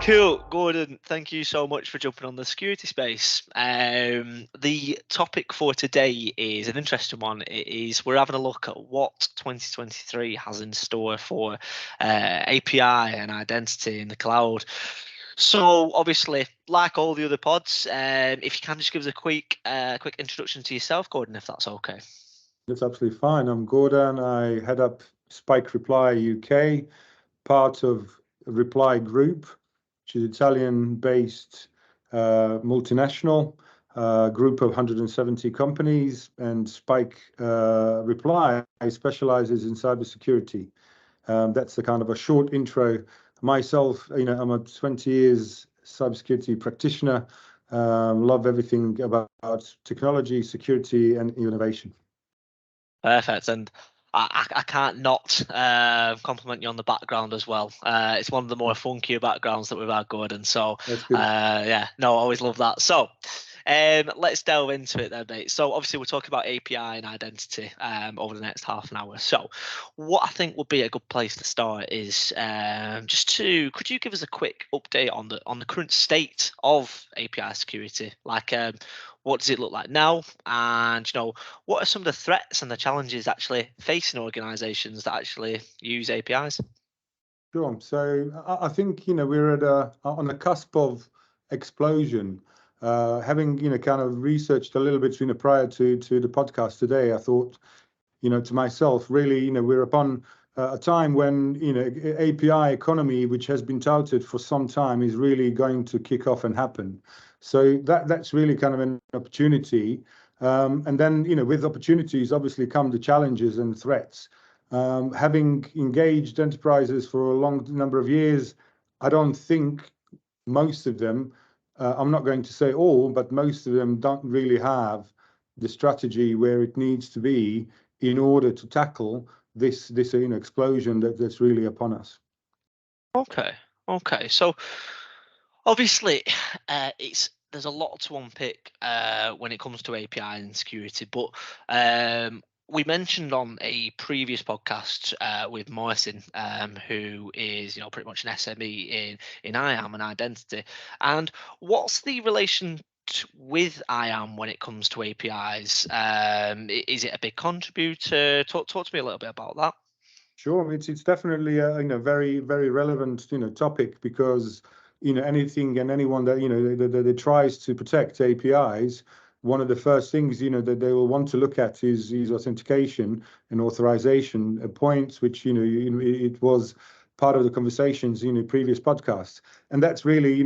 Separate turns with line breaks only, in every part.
Cool, Gordon. Thank you so much for jumping on the security space. The topic for today is an interesting one. It is we're having a look at what 2023 has in store for API and identity in the cloud. So obviously, like all the other pods, if you can just give us a quick introduction to yourself, Gordon, if that's okay.
That's absolutely fine. I'm Gordan. I head up Spike Reply UK, part of Reply Group, which is Italian-based multinational group of 170 companies, and Spike Reply specializes in cybersecurity. That's the kind of a short intro. Myself, I'm a 20 years cybersecurity practitioner. Love everything about technology, security, and innovation.
Perfect, and I can't not compliment you on the background as well. It's one of the more funkier backgrounds that we've had, Gordon. So yeah, no, I always love that. So let's delve into it then, mate. So obviously we're talking about API and identity over the next half an hour. So what I think would be a good place to start is could you give us a quick update on the current state of API security? Like what does it look like now? And what are some of the threats and the challenges actually facing organizations that actually use APIs?
Sure. So I think we're on the cusp of explosion. Having kind of researched a little bit prior to the podcast today, I thought to myself, really we're upon a time when API economy, which has been touted for some time, is really going to kick off and happen. So that's really kind of an opportunity. And then with opportunities obviously come the challenges and threats. Having engaged enterprises for a long number of years, I don't think most of them, I'm not going to say all, but most of them don't really have the strategy where it needs to be in order to tackle this explosion that's really upon us.
Okay. So obviously, there's a lot to unpick when it comes to API and security, but we mentioned on a previous podcast with Morrison, who is pretty much an SME in IAM and identity. And what's the relation with IAM when it comes to APIs? Is it a big contributor? Talk to me a little bit about that.
Sure, it's definitely a very very relevant topic, because anything and anyone that tries to protect APIs, one of the first things that they will want to look at is authentication and authorization points, which it was part of the conversations in previous podcasts, and that's really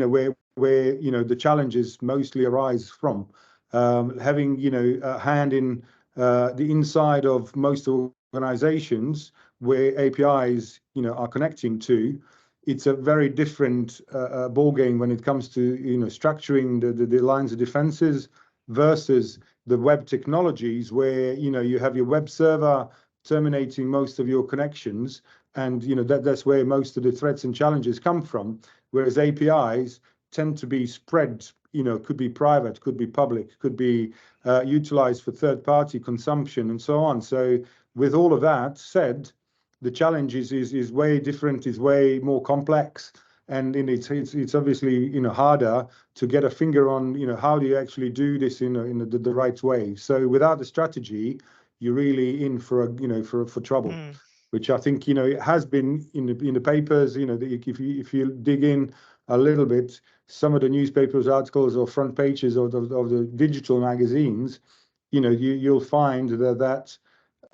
where the challenges mostly arise from. Having a hand in the inside of most organizations where APIs are connecting to, it's a very different ball game when it comes to structuring the lines of defenses versus the web technologies, where you have your web server terminating most of your connections, and that's where most of the threats and challenges come from. Whereas APIs tend to be spread, could be private, could be public, could be utilized for third-party consumption, and so on. So with all of that said, the challenge is way different, is way more complex, and it's obviously harder to get a finger on how do you actually do this in the right way. So without a strategy, you're really in for trouble, which I think it has been in the papers. If you dig in a little bit, some of the newspapers articles or front pages of the digital magazines, you'll find that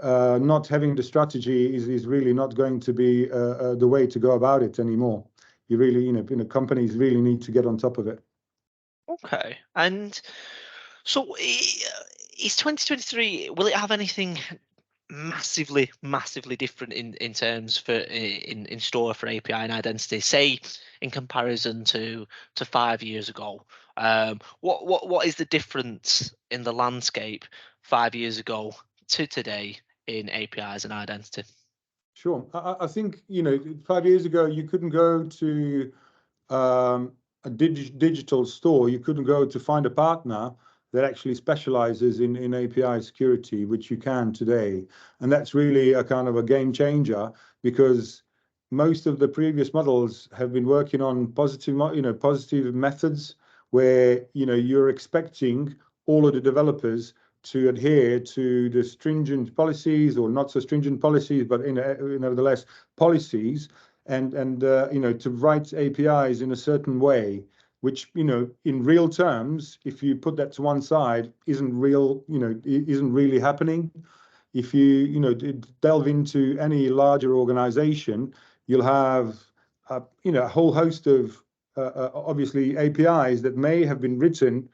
not having the strategy is really not going to be the way to go about it anymore. You really, companies really need to get on top of it.
Okay, and so is 2023? Will it have anything massively different in terms for in store for API and identity? Say in comparison to 5 years ago, what is the difference in the landscape 5 years ago to today in APIs and identity?
Sure. I think 5 years ago you couldn't go to a digital store. You couldn't go to find a partner that actually specializes in API security, which you can today. And that's really a kind of a game changer, because most of the previous models have been working on positive methods where, you're expecting all of the developers to adhere to the stringent policies or not so stringent policies, but nevertheless policies, and to write APIs in a certain way, which, in real terms, if you put that to one side, isn't really happening. If you delve into any larger organization, you'll have a whole host of obviously APIs that may have been written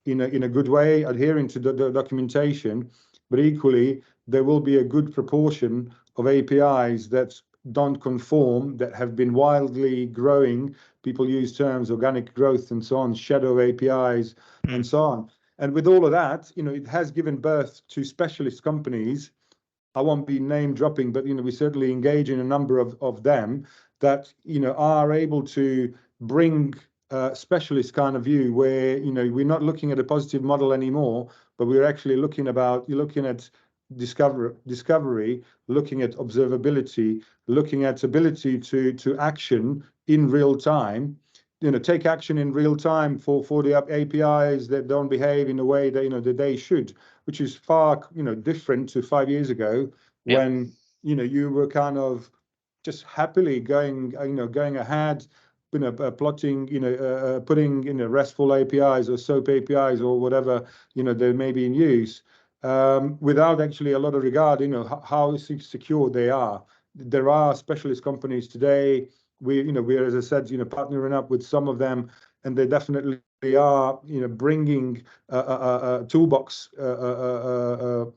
in a good way, adhering to the documentation, but equally there will be a good proportion of APIs that don't conform, that have been wildly growing. People use terms organic growth and so on, shadow APIs and so on. And with all of that, it has given birth to specialist companies. I won't be name dropping, but we certainly engage in a number of them that are able to bring a specialist kind of view where we're not looking at a positive model anymore, but we're actually looking at discovery, looking at observability, looking at ability to action in real time. Take action in real time for the APIs that don't behave in a way that that they should, which is far different to 5 years ago when you were kind of just happily going ahead, plotting, putting RESTful APIs or SOAP APIs or whatever they may be in use, without actually a lot of regard how secure they are. There are specialist companies today. We're, as I said, partnering up with some of them, and they definitely are, bringing toolbox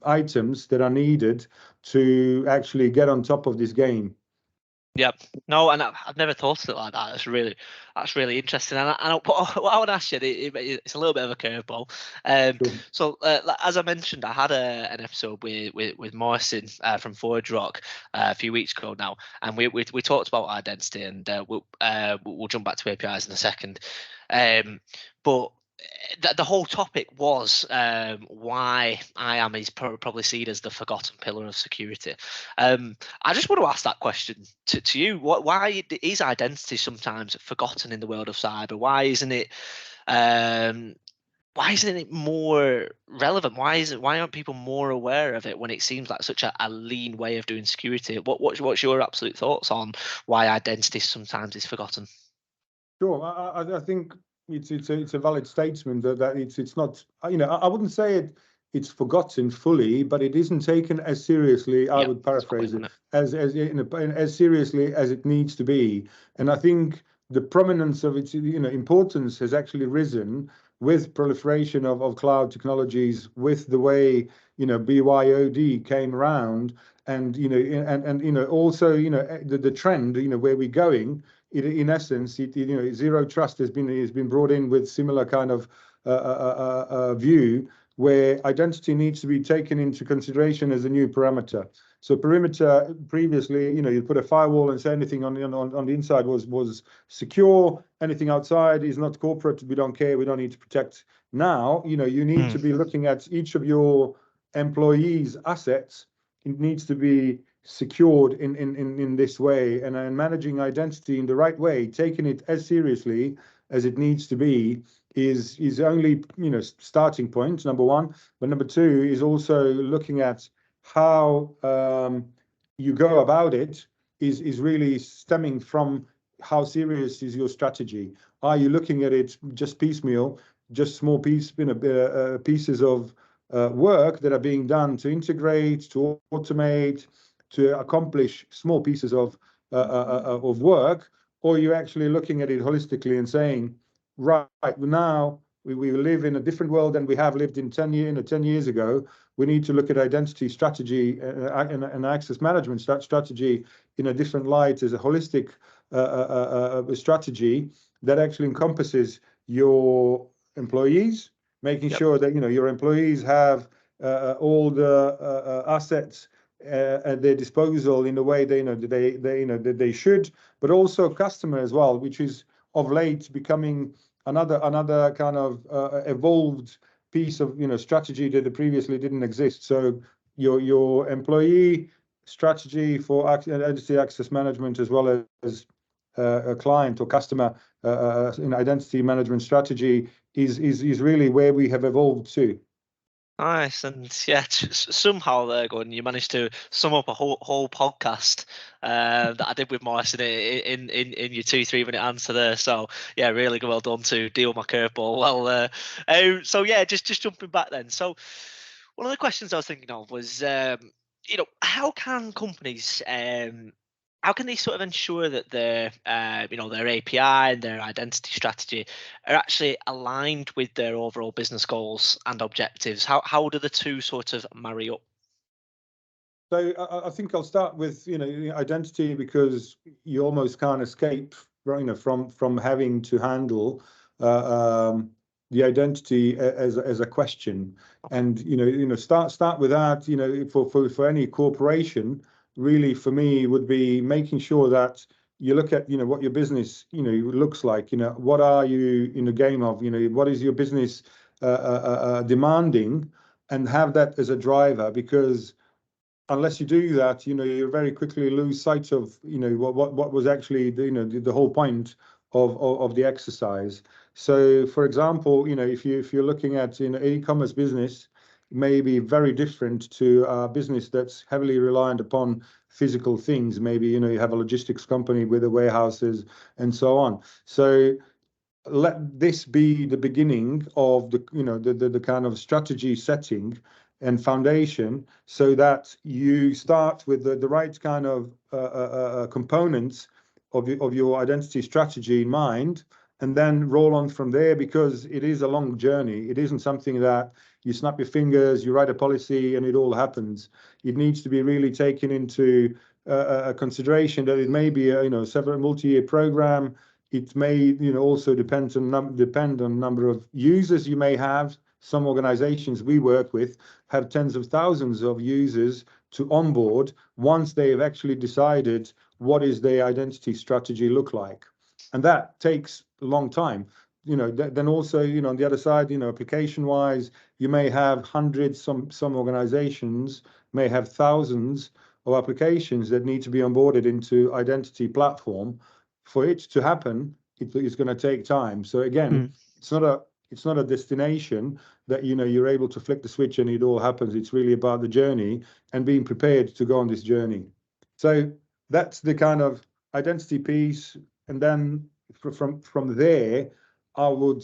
items that are needed to actually get on top of this game.
Yep. No, and I've never thought of it like that. That's really interesting. And what I would ask you, it's a little bit of a curveball.
Sure.
So, as I mentioned, I had an episode with Morrison from Forge Rock a few weeks ago now, and we talked about identity, and we'll jump back to APIs in a second. But the whole topic was why IAM is probably seen as the forgotten pillar of security. I just want to ask that question to you. Why is identity sometimes forgotten in the world of cyber? Why isn't it more relevant? Why aren't people more aware of it when it seems like such a lean way of doing security? What's your absolute thoughts on why identity sometimes is forgotten?
Sure, I think it's a valid statement that it's not, I wouldn't say it's forgotten fully, but it isn't taken as seriously. I would paraphrase it as seriously as it needs to be. And I think the prominence of its importance has actually risen with proliferation of cloud technologies, with the way BYOD came around, and also the trend where we're going. In essence, zero trust has been brought in with similar kind of view, where identity needs to be taken into consideration as a new parameter. So perimeter previously, you put a firewall and say anything on the inside was secure. Anything outside is not corporate. We don't care. We don't need to protect. Now, you need to be looking at each of your employees' assets. It needs to be secured in this way, and managing identity in the right way, taking it as seriously as it needs to be, is only starting point, number one. But number two is also looking at how you go about it is really stemming from how serious is your strategy. Are you looking at it just piecemeal, just small pieces of work that are being done to integrate, to automate, to accomplish small pieces of work, or you're actually looking at it holistically and saying, right, now we live in a different world than we have lived in 10 years ago. We need to look at identity strategy and access management strategy in a different light, as a holistic strategy that actually encompasses your employees, making sure that your employees have all the assets at their disposal in the way they should, but also customer as well, which is of late becoming another kind of evolved piece of strategy that previously didn't exist. So your employee strategy for identity access management, as well as a client or customer in identity management strategy, is really where we have evolved to.
Nice. And yeah, somehow there, Gordon, you managed to sum up a whole podcast that I did with Morrison in your 2-3 minute answer there. So yeah, really well done to deal with my curveball well there. So yeah, just jumping back then. So one of the questions I was thinking of was, how can companies how can they sort of ensure that their their API and their identity strategy are actually aligned with their overall business goals and objectives? How do the two sort of marry up?
So I think I'll start with identity, because you almost can't escape from having to handle the identity as a question. And start with that. For any corporation, really, for me, would be making sure that you look at what your business looks like. What are you in the game of? What is your business demanding, and have that as a driver, because unless you do that, you very quickly lose sight of what was actually the whole point of the exercise. So, for example, if you're looking at e-commerce business, it may be very different to a business that's heavily reliant upon physical things. Maybe you have a logistics company with the warehouses and so on. So let this be the beginning of the kind of strategy setting and foundation, so that you start with the right kind of components of your identity strategy in mind, and then roll on from there, because it is a long journey. It isn't something that you snap your fingers, you write a policy, and it all happens. It needs to be really taken into consideration that it may be a several multi-year program. It may also depend on number of users you may have. Some organizations we work with have tens of thousands of users to onboard once they have actually decided what is their identity strategy look like. And that takes a long time. Then also, on the other side, application wise, you may have hundreds, some organizations may have thousands of applications that need to be onboarded into identity platform. For it to happen, it's going to take time. So again, it's not a destination that you're able to flick the switch and it all happens. It's really about the journey and being prepared to go on this journey. So that's the kind of identity piece. And then from there, I would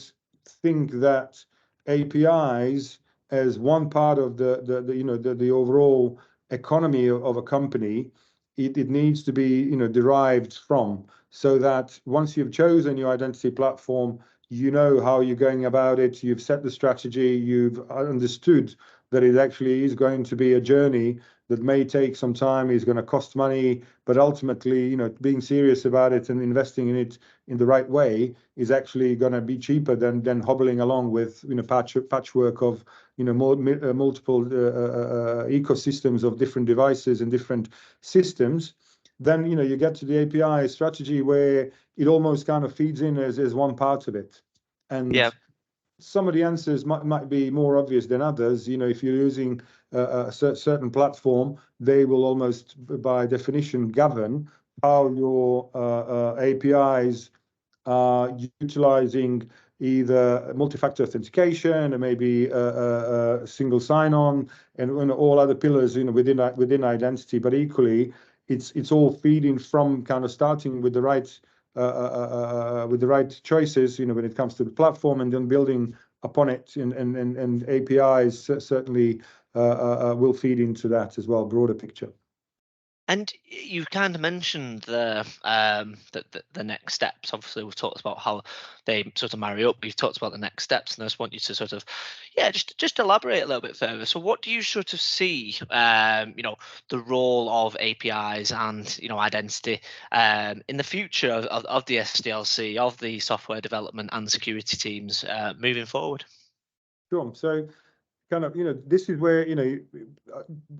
think that APIs as one part of the overall economy of a company, it needs to be derived from, so that once you've chosen your identity platform, you know how you're going about it, you've set the strategy, you've understood that it actually is going to be a journey that may take some time, is going to cost money, but ultimately, being serious about it and investing in it in the right way is actually going to be cheaper than hobbling along with patchwork of multiple ecosystems of different devices and different systems. Then you get to the API strategy, where it almost kind of feeds in as one part of it. And some of the answers might be more obvious than others. If you're using a certain platform, they will almost by definition govern how your APIs are utilizing either multi-factor authentication, or maybe a single sign-on, and all other pillars within identity. But equally, it's all feeding from kind of starting with the right choices when it comes to the platform, and then building upon it, and APIs certainly will feed into that as well, broader picture.
And you kind of mentioned the next steps. Obviously, we've talked about how they sort of marry up. We've talked about the next steps, and I just want you to sort of, just elaborate a little bit further. So, what do you sort of see, the role of APIs and identity in the future of the SDLC, of the software development and security teams moving forward?
Sure. So, kind of, this is where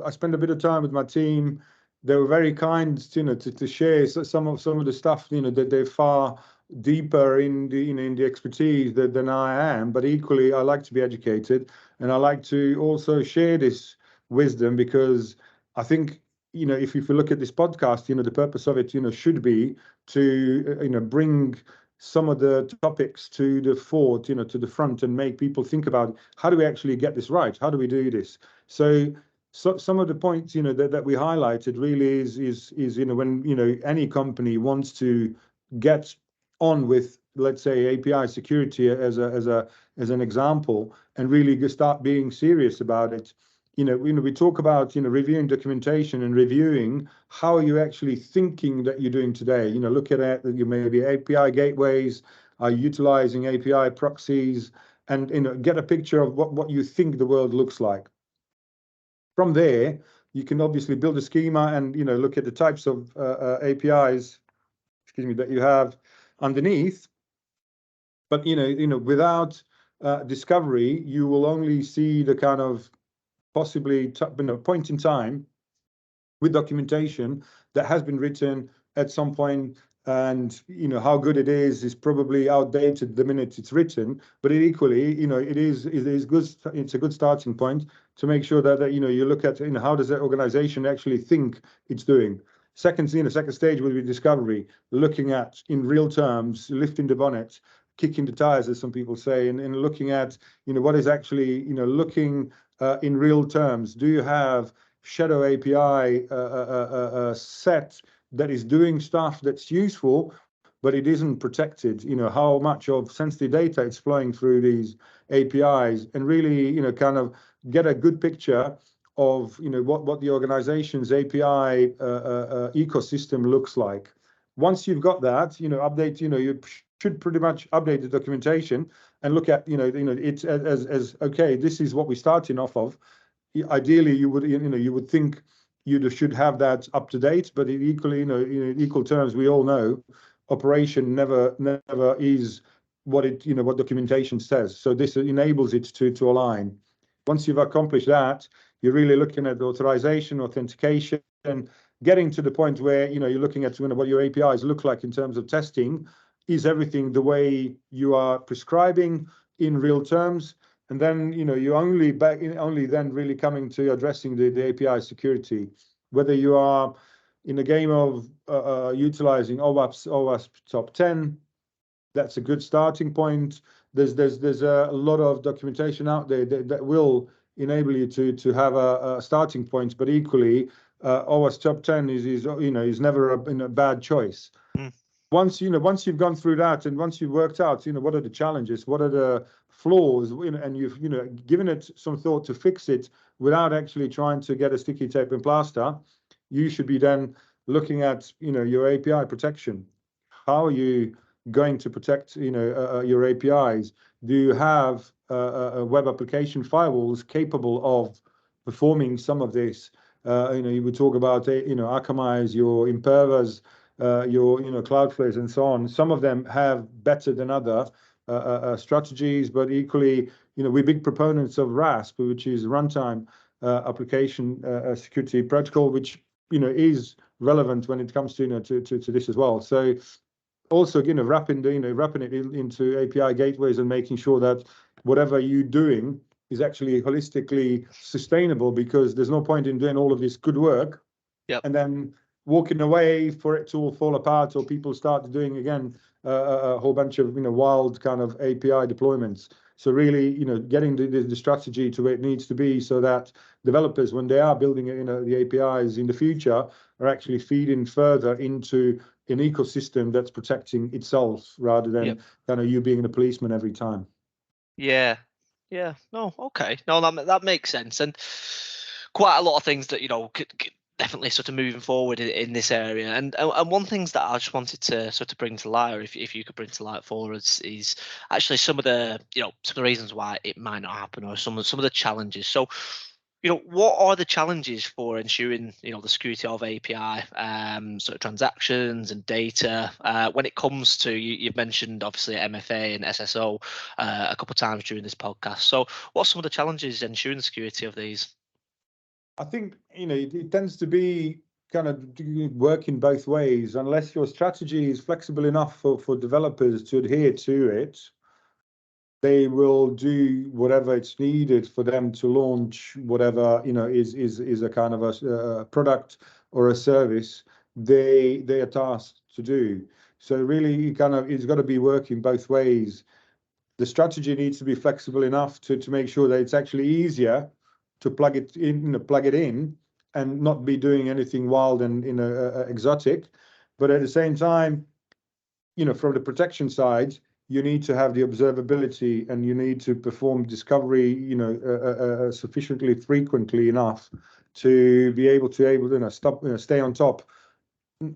I spend a bit of time with my team. They were very kind, to share some of the stuff, that they're far deeper in the expertise than I am. But equally, I like to be educated, and I like to also share this wisdom, because I think if you look at this podcast, the purpose of it, should be to, bring some of the topics to the fore, to the front, and make people think about how do we actually get this right? How do we do this? So some of the points, that we highlighted really is when, any company wants to get on with, let's say, API security as an example, and really start being serious about it. We talk about, reviewing documentation and reviewing how are you actually thinking that you're doing today. Look at you maybe API gateways, are utilizing API proxies, and get a picture of what you think the world looks like. From there, you can obviously build a schema and look at the types of APIs, that you have underneath. But without discovery, you will only see the kind of possibly point in time with documentation that has been written at some point, and how good it is probably outdated the minute it's written. But equally, it is good. It's a good starting point to make sure that you look at how does that organization actually think it's doing. Second stage will be discovery, looking at in real terms, lifting the bonnet, kicking the tires, as some people say, and looking at what is actually looking in real terms. Do you have shadow API set that is doing stuff that's useful, but it isn't protected? How much of sensitive data is flowing through these APIs, and really, kind of get a good picture of, what the organization's API ecosystem looks like. Once you've got that, update, you should pretty much update the documentation and look at, it's as okay, this is what we're starting off of. Ideally, you would think you should have that up to date, but equally, in equal terms, we all know operation never is what what documentation says. So this enables it to align. Once you've accomplished that, you're really looking at authorization, authentication, getting to the point where you're looking at what your APIs look like in terms of testing. Is everything the way you are prescribing in real terms? And then you only then really coming to addressing the API security, whether you are in a game of utilizing OWASP top 10. That's a good starting point. There's a lot of documentation out there that will enable you to have a starting point, but equally, OWASP top 10 is never a bad choice.
Mm.
Once you've gone through that, and once you've worked out what are the challenges, what are the flaws, and you've given it some thought to fix it without actually trying to get a sticky tape and plaster, you should be then looking at your API protection. How are you going to protect your APIs? Do you have web application firewalls capable of performing some of this? You would talk about Akamai's, your Imperva's, your Cloudflare's, and so on. Some of them have better than other strategies, but equally, we're big proponents of RASP, which is runtime application security protocol, which is relevant when it comes to to this as well. So also wrapping it into API gateways and making sure that whatever you're doing is actually holistically sustainable, because there's no point in doing all of this good work,
yep,
and then walking away for it to all fall apart, or people start doing again a whole bunch of wild kind of API deployments. So really, getting the strategy to where it needs to be, so that developers, when they are building the APIs in the future, are actually feeding further into an ecosystem that's protecting itself, rather than kind of you being the policeman every time.
Yeah. No, okay. No, that makes sense, and quite a lot of things that could definitely sort of moving forward in this area. And one things that I just wanted to sort of bring to light, or if you could bring to light for us, is actually some of the some of the reasons why it might not happen, or some of the challenges. So, what are the challenges for ensuring the security of API sort of transactions and data when it comes to you've mentioned obviously MFA and SSO a couple of times during this podcast. So what's some of the challenges ensuring the security of these?
I think it tends to be kind of working both ways. Unless your strategy is flexible enough for developers to adhere to it, they will do whatever it's needed for them to launch whatever is a kind of a product or a service they are tasked to do. So really, it's got to be working both ways. The strategy needs to be flexible enough to make sure that it's actually easier to plug it in and not be doing anything wild and exotic. But at the same time, from the protection side, you need to have the observability and you need to perform discovery, sufficiently frequently enough to be able to stay on top.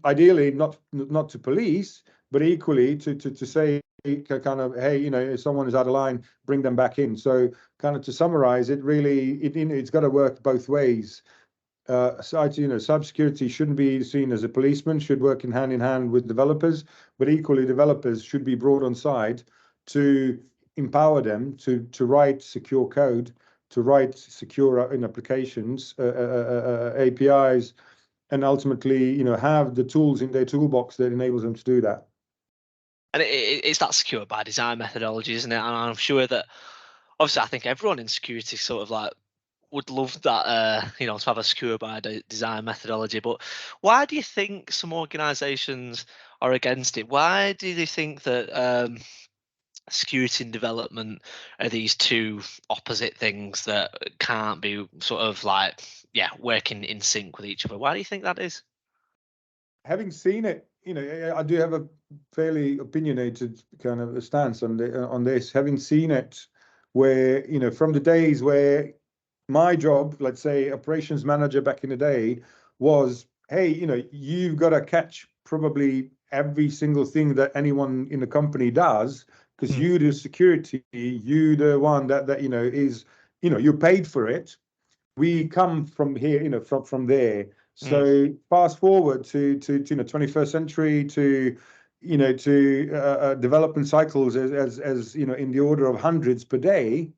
Ideally, not to police, but equally to say kind of, hey, if someone is out of line, bring them back in. So kind of to summarize it, really, it's got to work both ways. Cybersecurity shouldn't be seen as a policeman, should work in hand with developers, but equally developers should be brought on side to empower them to write secure code, to write secure applications, APIs, and ultimately, have the tools in their toolbox that enables them to do that.
And it's that secure by design methodology, isn't it? And I'm sure that, obviously, I think everyone in security sort of like would love that, to have a secure by design methodology. But why do you think some organizations are against it? Why do they think that security and development are these two opposite things that can't be sort of like, working in sync with each other? Why do you think that is?
Having seen it, I do have a fairly opinionated kind of stance on this. Having seen it, where from the days where my job, let's say operations manager back in the day, was, hey, you've got to catch probably every single thing that anyone in the company does, because you do security, you the one that is, you're paid for it. We come from here, from there. So fast forward to 21st century to development cycles as in the order of hundreds per day.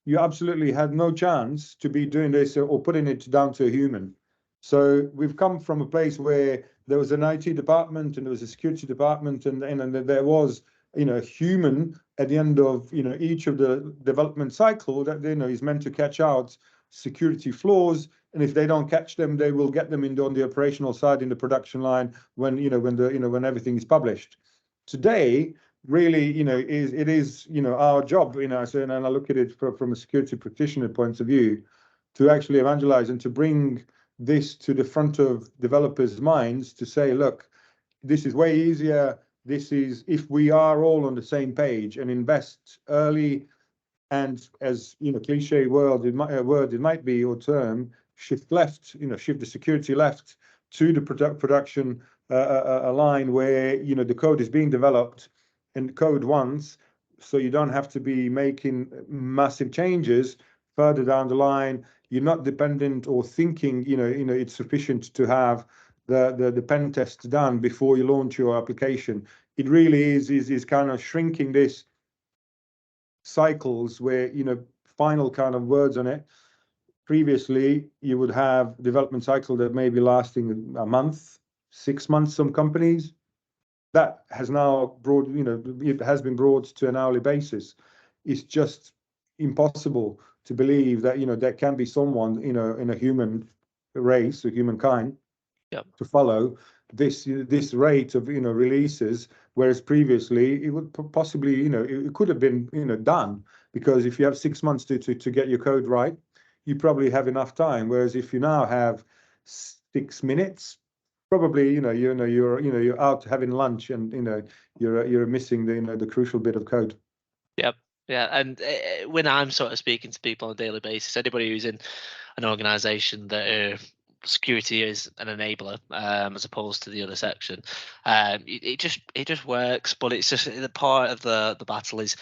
You absolutely had no chance to be doing this or putting it down to a human. So we've come from a place where there was an IT department and there was a security department, and there was a human at the end of each of the development cycle that is meant to catch out security flaws, and if they don't catch them, they will get them on the operational side in the production line when when everything is published. Today, really, is our job, so, and I look at it from a security practitioner point of view, to actually evangelize and to bring this to the front of developers' minds to say, look, this is way easier. This is if we are all on the same page and invest early, and as cliche word it might be, or term, shift the security left to the production a line where the code is being developed and code once, so you don't have to be making massive changes further down the line. You're not dependent or thinking it's sufficient to have the pen test done before you launch your application. It really is kind of shrinking this cycles where final kind of words on it. Previously, you would have development cycle that may be lasting a month, 6 months. Some companies that has now it has been brought to an hourly basis. It's just impossible to believe that there can be someone in a human race or humankind to follow this rate of releases, whereas previously it would possibly it could have been done, because if you have 6 months to get your code right, you probably have enough time. Whereas if you now have 6 minutes, probably you're out having lunch and you're missing the crucial bit of code.
Yep. Yeah, and when I'm sort of speaking to people on a daily basis, anybody who's in an organization that security is an enabler, as opposed to the other section, it just works. But it's just the part of the battle is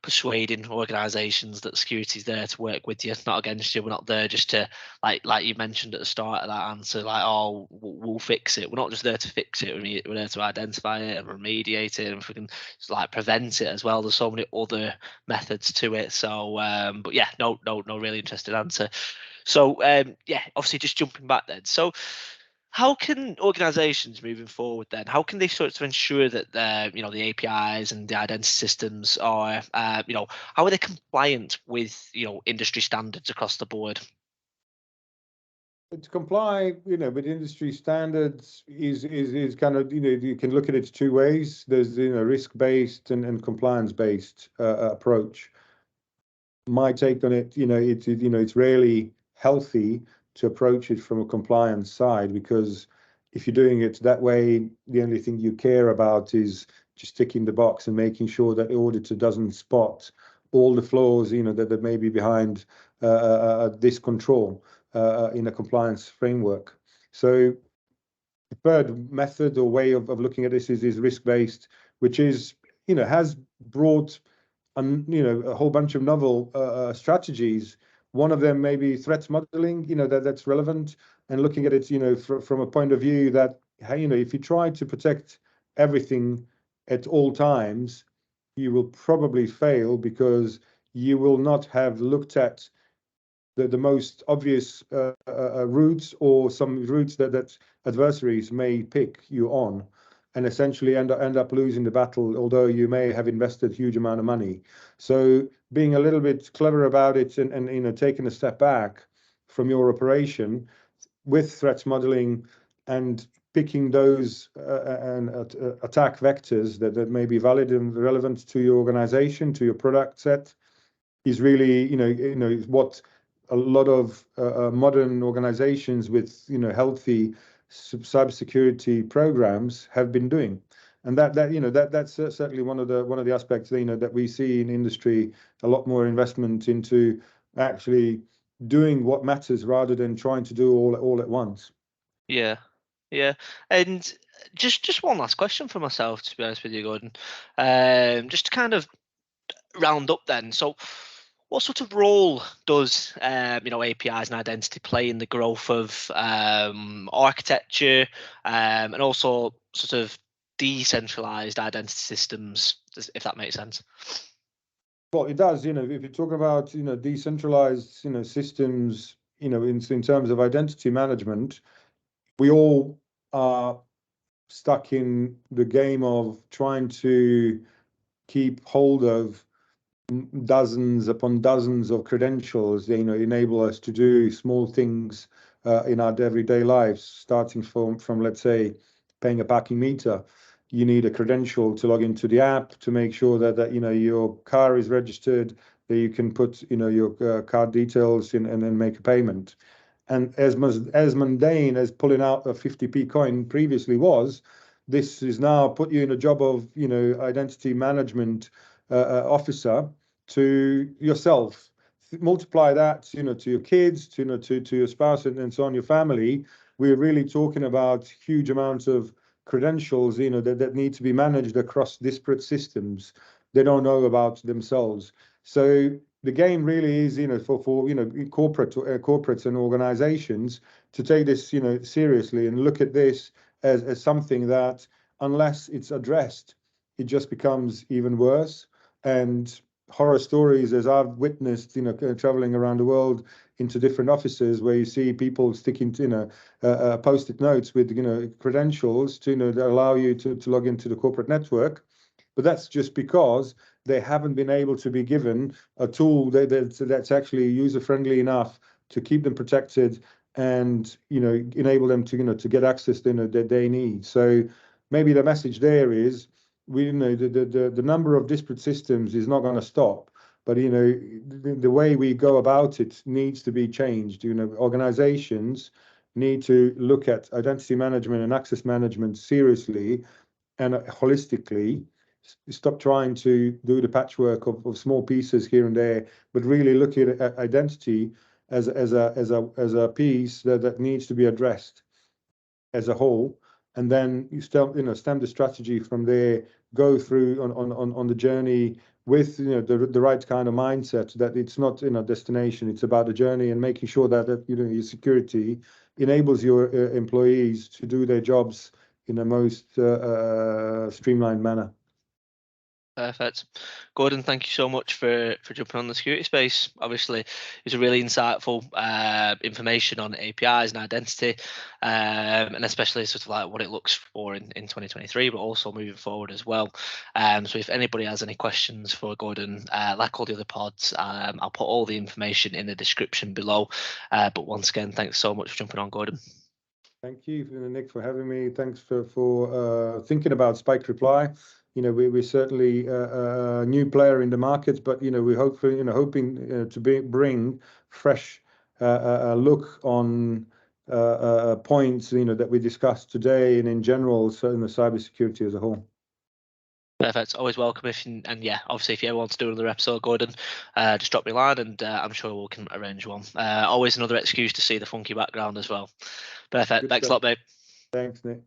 persuading organizations that security is there to work with you, not against you. We're not there just to, like you mentioned at the start of that answer, like, oh, we'll fix it. We're not just there to fix it. We're there to identify it and remediate it, and if we can like prevent it as well. There's so many other methods to it. So but yeah, no really interested answer. So yeah, obviously just jumping back then. So how can organizations moving forward then, how can they sort of ensure that the APIs and the identity systems are how are they compliant with industry standards across the board?
To comply, with industry standards is kind of, you can look at it two ways. There's, risk-based and compliance-based approach. My take on it, it's really healthy to approach it from a compliance side, because if you're doing it that way, the only thing you care about is just ticking the box and making sure that the auditor doesn't spot all the flaws, that may be behind this control in a compliance framework. So the third method or way of looking at this is risk-based, which is, has brought a whole bunch of novel strategies. One of them may be threat modeling, that's relevant, and looking at it, from a point of view that, hey, if you try to protect everything at all times, you will probably fail, because you will not have looked at the most obvious routes, or some routes that adversaries may pick you on, and essentially end up losing the battle, although you may have invested huge amount of money. So being a little bit clever about it, and taking a step back from your operation with threat modeling, and picking those attack vectors that may be valid and relevant to your organization, to your product set, is really, what a lot of modern organizations with, healthy cybersecurity programs have been doing. And that's certainly one of the aspects, that we see in industry, a lot more investment into actually doing what matters rather than trying to do all at once.
Yeah, yeah. And just one last question for myself, to be honest with you, Gordon. Just to kind of round up then. So, what sort of role does APIs and identity play in the growth of architecture, and also sort of decentralized identity systems, if that makes sense?
Well, it does. If you're talking about, decentralized, systems, in terms of identity management, we all are stuck in the game of trying to keep hold of dozens upon dozens of credentials, enable us to do small things in our everyday lives, starting from, let's say, paying a parking meter. You need a credential to log into the app to make sure that your car is registered, that you can put your card details in, and then make a payment. And as mundane as pulling out a 50p coin previously was, this is now put you in a job of, identity management officer to yourself. Multiply that, to your kids, to your spouse, and so on, your family. We're really talking about huge amounts of credentials, that need to be managed across disparate systems they don't know about themselves. So the game really is, for corporates and organizations to take this, seriously, and look at this as something that, unless it's addressed, it just becomes even worse. And horror stories, as I've witnessed, traveling around the world into different offices, where you see people sticking to, post-it notes with, credentials to, that allow you to log into the corporate network. But that's just because they haven't been able to be given a tool that's actually user-friendly enough to keep them protected, and enable them to to get access that they need. So maybe the message there is, the number of disparate systems is not going to stop, but the way we go about it needs to be changed. Organizations need to look at identity management and access management seriously and holistically. Stop trying to do the patchwork of small pieces here and there, but really look at identity as a piece that needs to be addressed as a whole. And then you stem the strategy from there, go through on the journey with the right kind of mindset, that it's not a destination, it's about a journey, and making sure that your security enables your employees to do their jobs in the most streamlined manner.
Perfect. Gordon, thank you so much for jumping on the security space. Obviously, it's a really insightful information on APIs and identity, and especially sort of like what it looks for in 2023, but also moving forward as well. So if anybody has any questions for Gordon, like all the other pods, I'll put all the information in the description below. But once again, thanks so much for jumping on, Gordon.
Thank you, Nick, for having me. Thanks for thinking about Spike Reply. We're certainly a new player in the market, but we're hoping to bring fresh look on points that we discussed today, and in general, certainly cybersecurity as a whole.
Perfect. Always welcome. And yeah, obviously, if you ever want to do another episode, Gordon, just drop me a line, and I'm sure we can arrange one. Always another excuse to see the funky background as well. Perfect. Thanks a lot, babe.
Thanks, Nick.